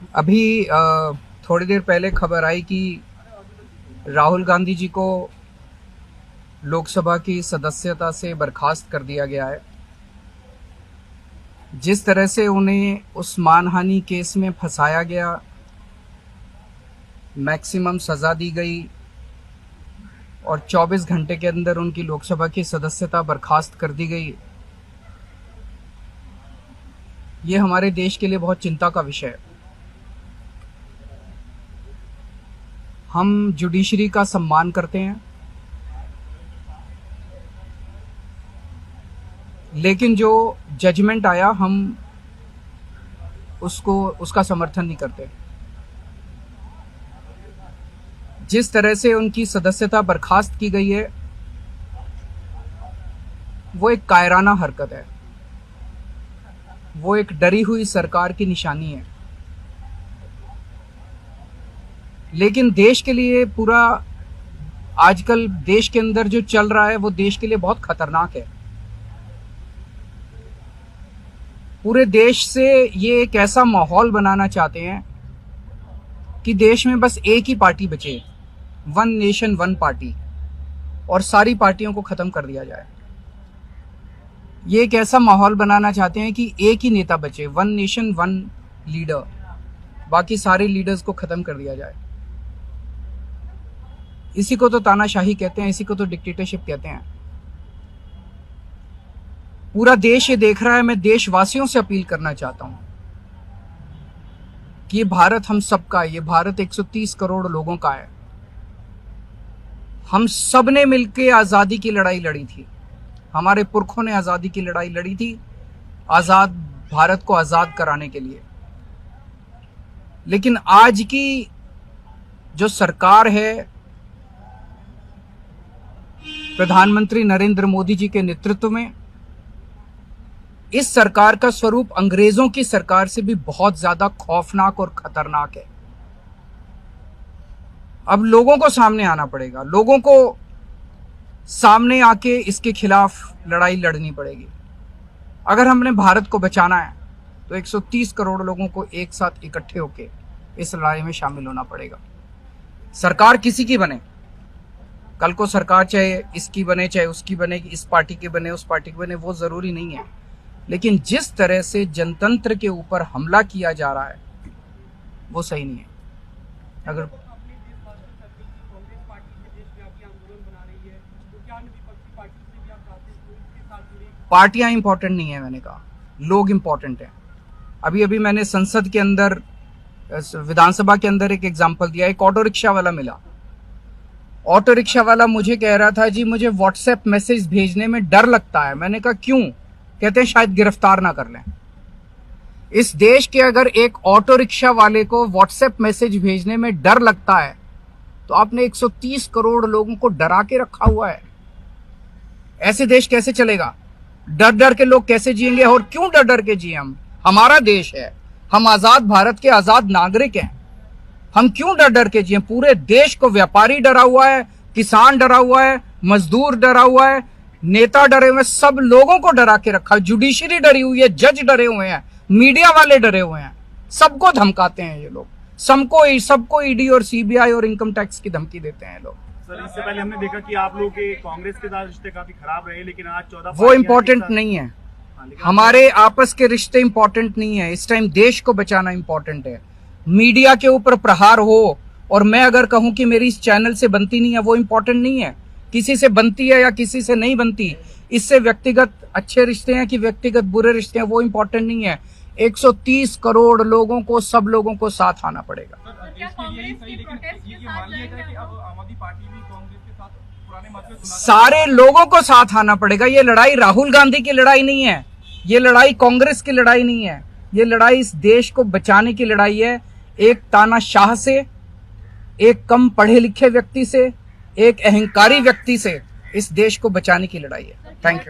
अभी थोड़ी देर पहले खबर आई कि राहुल गांधी जी को लोकसभा की सदस्यता से बर्खास्त कर दिया गया है। जिस तरह से उन्हें उस मानहानि केस में फंसाया गया, मैक्सिमम सज़ा दी गई और 24 घंटे के अंदर उनकी लोकसभा की सदस्यता बर्खास्त कर दी गई, ये हमारे देश के लिए बहुत चिंता का विषय है। हम जुडिशरी का सम्मान करते हैं, लेकिन जो जजमेंट आया हम उसका समर्थन नहीं करते। जिस तरह से उनकी सदस्यता बर्खास्त की गई है, वो एक कायराना हरकत है, वो एक डरी हुई सरकार की निशानी है। लेकिन देश के लिए पूरा आजकल देश के अंदर जो चल रहा है वो देश के लिए बहुत खतरनाक है। पूरे देश से ये एक ऐसा माहौल बनाना चाहते हैं कि देश में बस एक ही पार्टी बचे, वन नेशन वन पार्टी, और सारी पार्टियों को खत्म कर दिया जाए। ये एक ऐसा माहौल बनाना चाहते हैं कि एक ही नेता बचे, वन नेशन वन लीडर, बाकी सारे लीडर्स को खत्म कर दिया जाए। इसी को तो तानाशाही कहते हैं, इसी को तो डिक्टेटरशिप कहते हैं। पूरा देश ये देख रहा है। मैं देशवासियों से अपील करना चाहता हूं कि ये भारत हम सबका है, ये भारत 130 करोड़ लोगों का है। हम सब ने मिलकर आजादी की लड़ाई लड़ी थी, हमारे पुरखों ने आजादी की लड़ाई लड़ी थी, आजाद भारत को आजाद कराने के लिए। लेकिन आज की जो सरकार है, प्रधानमंत्री नरेंद्र मोदी जी के नेतृत्व में, इस सरकार का स्वरूप अंग्रेजों की सरकार से भी बहुत ज्यादा खौफनाक और खतरनाक है। अब लोगों को सामने आना पड़ेगा, लोगों को सामने आके इसके खिलाफ लड़ाई लड़नी पड़ेगी। अगर हमने भारत को बचाना है तो 130 करोड़ लोगों को एक साथ इकट्ठे होके इस लड़ाई में शामिल होना पड़ेगा। सरकार किसी की बने, कल को सरकार चाहे इसकी बने चाहे उसकी बने, इस पार्टी की बने उस पार्टी की बने, वो जरूरी नहीं है। लेकिन जिस तरह से जनतंत्र के ऊपर हमला किया जा रहा है वो सही नहीं है। अगर पार्टियां इंपॉर्टेंट नहीं है, मैंने कहा लोग इंपॉर्टेंट हैं। अभी अभी मैंने संसद के अंदर, विधानसभा के अंदर एक एग्जाम्पल दिया। एक ऑटो रिक्शा वाला मिला, ऑटो रिक्शा वाला मुझे कह रहा था जी मुझे व्हाट्सएप मैसेज भेजने में डर लगता है। मैंने कहा क्यों? कहते हैं शायद गिरफ्तार ना कर लें। इस देश के अगर एक ऑटो रिक्शा वाले को व्हाट्सएप मैसेज भेजने में डर लगता है तो आपने 130 करोड़ लोगों को डरा के रखा हुआ है। ऐसे देश कैसे चलेगा? डर डर के लोग कैसे जिएंगे? और क्यों डर डर के जिए? हम, हमारा देश है, हम आजाद भारत के आजाद नागरिक हैं, हम क्यों डर डर के जिए? पूरे देश को व्यापारी डरा हुआ है, किसान डरा हुआ है, मजदूर डरा हुआ है, नेता डरे हुए हैं, सब लोगों को डरा के रखा है। जुडिशरी डरी हुई है, जज डरे हुए हैं, मीडिया वाले डरे हुए हैं, सबको धमकाते हैं ये लोग, सबको ईडी और सीबीआई और इनकम टैक्स की धमकी देते हैं लोग। सर, इससे पहले हमने देखा कि आप लोग के कांग्रेस के साथ रिश्ते काफी खराब रहे, लेकिन आज 14 वो इम्पोर्टेंट नहीं है। हमारे आपस के रिश्ते इंपॉर्टेंट नहीं है। इस टाइम देश को बचाना इंपॉर्टेंट है। मीडिया के ऊपर प्रहार हो और मैं अगर कहूं कि मेरी इस चैनल से बनती नहीं है, वो इंपॉर्टेंट नहीं है। किसी से बनती है या किसी से नहीं बनती, इससे व्यक्तिगत अच्छे रिश्ते हैं कि व्यक्तिगत बुरे रिश्ते हैं, वो इंपॉर्टेंट नहीं है। 130 करोड़ लोगों को, सब लोगों को साथ आना पड़ेगा। सारे लोगों को साथ आना पड़ेगा। ये लड़ाई राहुल गांधी की लड़ाई नहीं है, ये लड़ाई कांग्रेस की लड़ाई नहीं है, ये लड़ाई इस देश को बचाने की लड़ाई है। एक तानाशाह से, एक कम पढ़े लिखे व्यक्ति से, एक अहंकारी व्यक्ति से इस देश को बचाने की लड़ाई है। Thank you.